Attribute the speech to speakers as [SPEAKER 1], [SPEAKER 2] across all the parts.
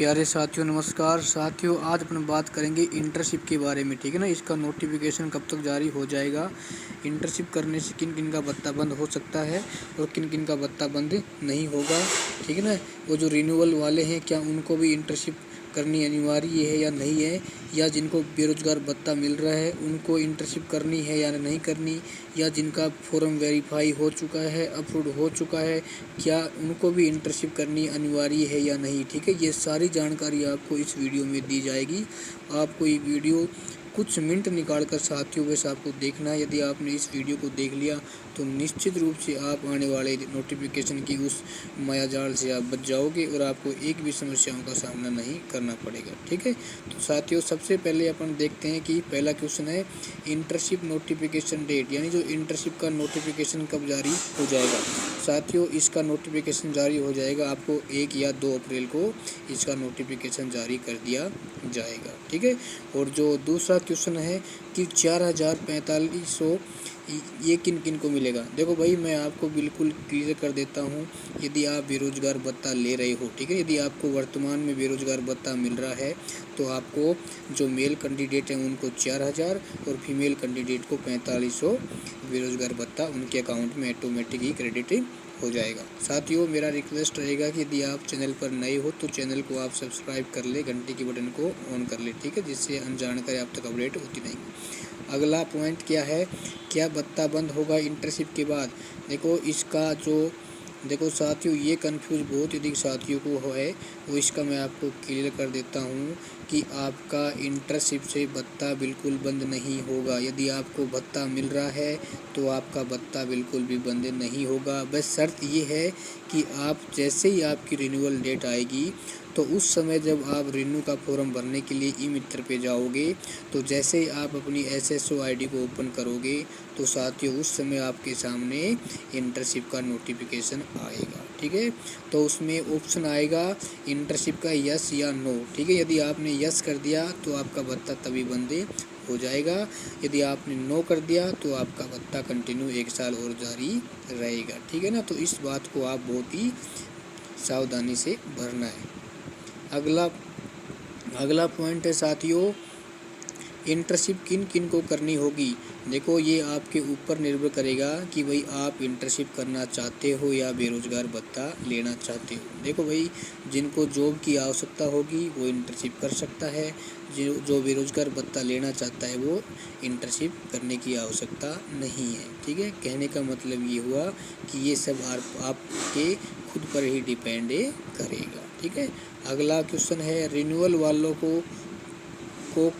[SPEAKER 1] प्यारे साथियों नमस्कार साथियों, आज अपन बात करेंगे इंटर्नशिप के बारे में। ठीक है ना। इसका नोटिफिकेशन कब तक जारी हो जाएगा, इंटर्नशिप करने से किन किन का भत्ता बंद हो सकता है और किन किन का भत्ता बंद नहीं होगा। ठीक है ना। वो जो रिन्यूअल वाले हैं, क्या उनको भी इंटर्नशिप करनी अनिवार्य है या नहीं है, या जिनको बेरोजगार भत्ता मिल रहा है उनको इंटर्नशिप करनी है या नहीं करनी, या जिनका फॉर्म वेरीफाई हो चुका है, अप्रूव हो चुका है, क्या उनको भी इंटर्नशिप करनी अनिवार्य है या नहीं। ठीक है। ये सारी जानकारी आपको इस वीडियो में दी जाएगी। आपको ये वीडियो कुछ मिनट निकाल कर साथियों बस आपको देखना है। यदि आपने इस वीडियो को देख लिया तो निश्चित रूप से आप आने वाले नोटिफिकेशन की उस मायाजाल से आप बच जाओगे और आपको एक भी समस्याओं का सामना नहीं करना पड़ेगा। ठीक है। तो साथियों सबसे पहले अपन देखते हैं कि पहला क्वेश्चन है इंटर्नशिप नोटिफिकेशन डेट, यानी जो इंटर्नशिप का नोटिफिकेशन कब जारी हो जाएगा। साथियों इसका नोटिफिकेशन जारी हो जाएगा, आपको 1 या 2 अप्रैल को इसका नोटिफिकेशन जारी कर दिया जाएगा। ठीक है। और जो दूसरा क्वेश्चन है कि 4,4500 ये किन किन को मिलेगा। देखो भाई, मैं आपको बिल्कुल क्लियर कर देता हूँ। यदि आप बेरोजगार भत्ता ले रहे हो, ठीक है, यदि आपको वर्तमान में बेरोजगार भत्ता मिल रहा है तो आपको जो मेल कैंडिडेट हैं उनको 4,000 और फीमेल कैंडिडेट को 4,500 बेरोजगार भत्ता उनके अकाउंट में ऑटोमेटिक ही क्रेडिट हो जाएगा। साथियों मेरा रिक्वेस्ट रहेगा कि यदि आप चैनल पर नए हो तो चैनल को आप सब्सक्राइब कर ले, घंटी की बटन को ऑन कर ले। ठीक है, जिससे जानकारी आप तक अपडेट होती नहीं। अगला पॉइंट क्या है, क्या भत्ता बंद होगा इंटर्नशिप के बाद। देखो साथियों, ये कंफ्यूज बहुत अधिक साथियों को है, वो इसका मैं आपको क्लियर कर देता हूँ कि आपका इंटर्नशिप से भत्ता बिल्कुल बंद नहीं होगा। यदि आपको भत्ता मिल रहा है तो आपका भत्ता बिल्कुल भी बंद नहीं होगा। बस शर्त ये है कि आप जैसे ही आपकी रिन्यूअल डेट आएगी तो उस समय जब आप रिन्यू का फॉर्म भरने के लिए ई मित्र पे जाओगे तो जैसे ही आप अपनी SSO ID को ओपन करोगे तो साथियों उस समय आपके सामने इंटर्नशिप का नोटिफिकेशन आएगा। ठीक है। तो उसमें ऑप्शन आएगा इंटर्नशिप का यस या नो। ठीक है। यदि आपने यस कर दिया तो आपका भत्ता तभी बंद हो जाएगा, यदि आपने नो कर दिया तो आपका भत्ता कंटिन्यू 1 साल और जारी रहेगा। ठीक है ना। तो इस बात को आप बहुत ही सावधानी से भरना है। अगला पॉइंट है साथियों, इंटर्नशिप किन किन को करनी होगी। देखो ये आपके ऊपर निर्भर करेगा कि भाई आप इंटर्नशिप करना चाहते हो या बेरोजगार भत्ता लेना चाहते हो। देखो भाई, जिनको जॉब की आवश्यकता होगी वो इंटर्नशिप कर सकता है, जो बेरोजगार भत्ता लेना चाहता है वो इंटर्नशिप करने की आवश्यकता नहीं है। ठीक है। कहने का मतलब ये हुआ कि ये सब आपके खुद पर ही डिपेंड करेगा। ठीक है। अगला क्वेश्चन है रिन्यूअल वालों को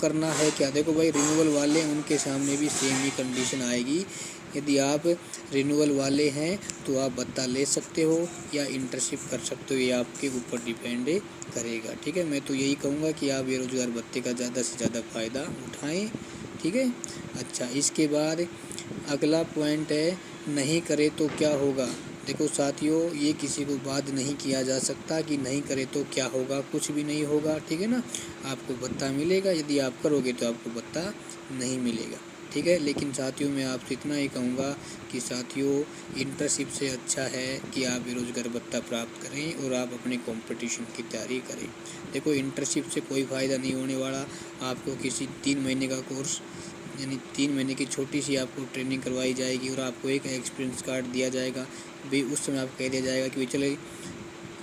[SPEAKER 1] करना है क्या। देखो भाई, रिन्यूअल वाले उनके सामने भी सेम ही कंडीशन आएगी। यदि आप रिन्यूअल वाले हैं तो आप भत्ता ले सकते हो या इंटर्नशिप कर सकते हो, ये आपके ऊपर डिपेंड करेगा। ठीक है। मैं तो यही कहूँगा कि आप बेरोजगार भत्ते का ज़्यादा से ज़्यादा फ़ायदा उठाएं। ठीक है। अच्छा, इसके बाद अगला पॉइंट है नहीं करे तो क्या होगा। देखो साथियों, ये किसी को बाध्य नहीं किया जा सकता कि नहीं करे तो क्या होगा, कुछ भी नहीं होगा। ठीक है ना। आपको भत्ता मिलेगा, यदि आप करोगे तो आपको भत्ता नहीं मिलेगा। ठीक है। लेकिन साथियों मैं आपसे इतना ही कहूँगा कि साथियों इंटर्नशिप से अच्छा है कि आप बेरोजगार भत्ता प्राप्त करें और आप अपने कंपटीशन की तैयारी करें। देखो इंटर्नशिप से कोई फ़ायदा नहीं होने वाला। आपको किसी 3 महीने का कोर्स यानी 3 महीने की छोटी सी आपको ट्रेनिंग करवाई जाएगी और आपको एक एक्सपीरियंस कार्ड दिया जाएगा। भाई उस समय आपको कह दिया जाएगा कि भाई चले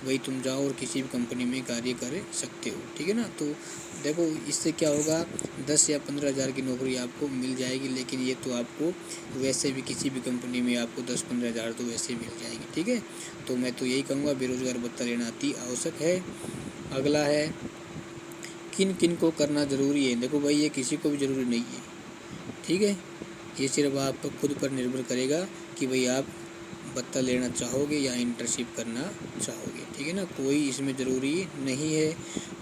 [SPEAKER 1] भाई तुम जाओ और किसी भी कंपनी में कार्य कर सकते हो। ठीक है ना। तो देखो इससे क्या होगा, 10 या 15 हज़ार की नौकरी आपको मिल जाएगी, लेकिन ये तो आपको वैसे भी किसी भी कंपनी में आपको 10-15 हज़ार तो वैसे मिल जाएंगे। ठीक है। तो मैं तो यही कहूँगा बेरोजगार भत्ता लेना अति आवश्यक है। अगला है किन किन को करना ज़रूरी है। देखो भाई, ये किसी को भी ज़रूरी नहीं है। ठीक है। ये सिर्फ आप खुद पर निर्भर करेगा कि भाई आप भत्ता लेना चाहोगे या इंटर्नशिप करना चाहोगे। ठीक है ना। कोई इसमें ज़रूरी नहीं है।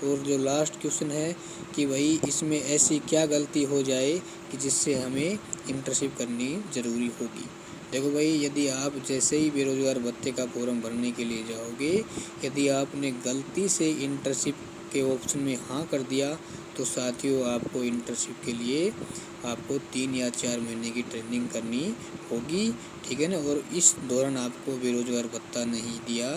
[SPEAKER 1] और जो लास्ट क्वेश्चन है कि भाई इसमें ऐसी क्या गलती हो जाए कि जिससे हमें इंटर्नशिप करनी ज़रूरी होगी। देखो भाई, यदि आप जैसे ही बेरोजगार भत्ते का फॉर्म भरने के लिए जाओगे, यदि आपने गलती से इंटर्नशिप के ऑप्शन में हाँ कर दिया तो साथियों आपको इंटर्नशिप के लिए आपको 3 या 4 महीने की ट्रेनिंग करनी होगी, ठीक है ना। और इस दौरान आपको बेरोजगार भत्ता नहीं दिया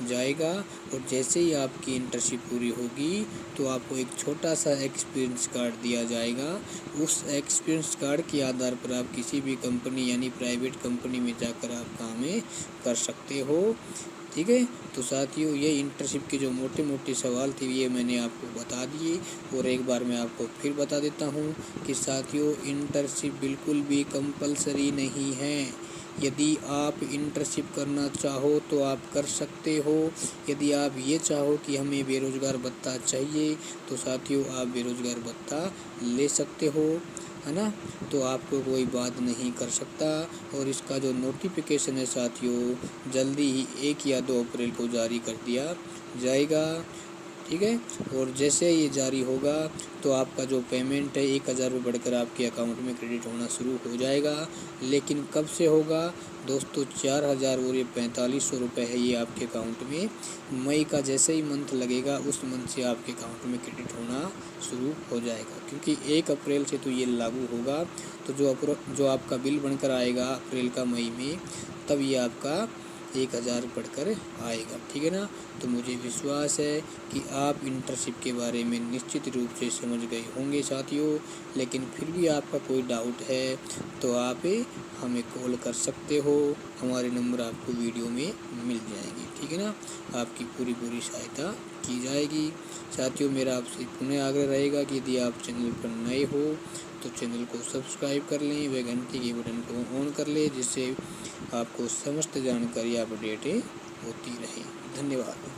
[SPEAKER 1] जाएगा। और जैसे ही आपकी इंटर्नशिप पूरी होगी तो आपको एक छोटा सा एक्सपीरियंस कार्ड दिया जाएगा। उस एक्सपीरियंस कार्ड के आधार पर आप किसी भी कंपनी यानी प्राइवेट कंपनी में जाकर आप काम कर सकते हो, ठीक है। तो साथियों ये इंटर्नशिप के जो मोटे मोटे सवाल थे ये मैंने आपको बता दिए। और एक बार मैं आपको फिर बता देता हूँ कि साथियों इंटर्नशिप बिल्कुल भी कंपलसरी नहीं है। यदि आप इंटर्नशिप करना चाहो तो आप कर सकते हो। यदि आप ये चाहो कि हमें बेरोज़गार भत्ता चाहिए तो साथियों आप बेरोज़गार भत्ता ले सकते हो, है ना। तो आपको कोई बात नहीं कर सकता। और इसका जो नोटिफिकेशन है साथियों जल्दी ही 1 या 2 अप्रैल को जारी कर दिया जाएगा, ठीक है। और जैसे ये जारी होगा तो आपका जो पेमेंट है 1000 रुपये बढ़कर आपके अकाउंट में क्रेडिट होना शुरू हो जाएगा। लेकिन कब से होगा दोस्तों? 4000 और ये 4500 रुपये है ये आपके अकाउंट में मई का जैसे ही मंथ लगेगा उस मंथ से आपके अकाउंट में क्रेडिट होना शुरू हो जाएगा, क्योंकि 1 अप्रैल से तो ये लागू होगा। तो जो आपका बिल बनकर आएगा अप्रैल का मई में तब ये आपका 1000 बढ़कर आएगा, ठीक है ना। तो मुझे विश्वास है कि आप इंटर्नशिप के बारे में निश्चित रूप से समझ गए होंगे साथियों। लेकिन फिर भी आपका कोई डाउट है तो आप हमें कॉल कर सकते हो, हमारे नंबर आपको वीडियो में मिल जाएंगे, ठीक है ना। आपकी पूरी सहायता की जाएगी। साथियों मेरा आपसे पुनः आग्रह रहेगा कि यदि आप चैनल पर नए हो तो चैनल को सब्सक्राइब कर लें, व घंटी के बटन को ऑन कर लें, जिससे आपको समस्त जानकारी अपडेट होती रहे। धन्यवाद।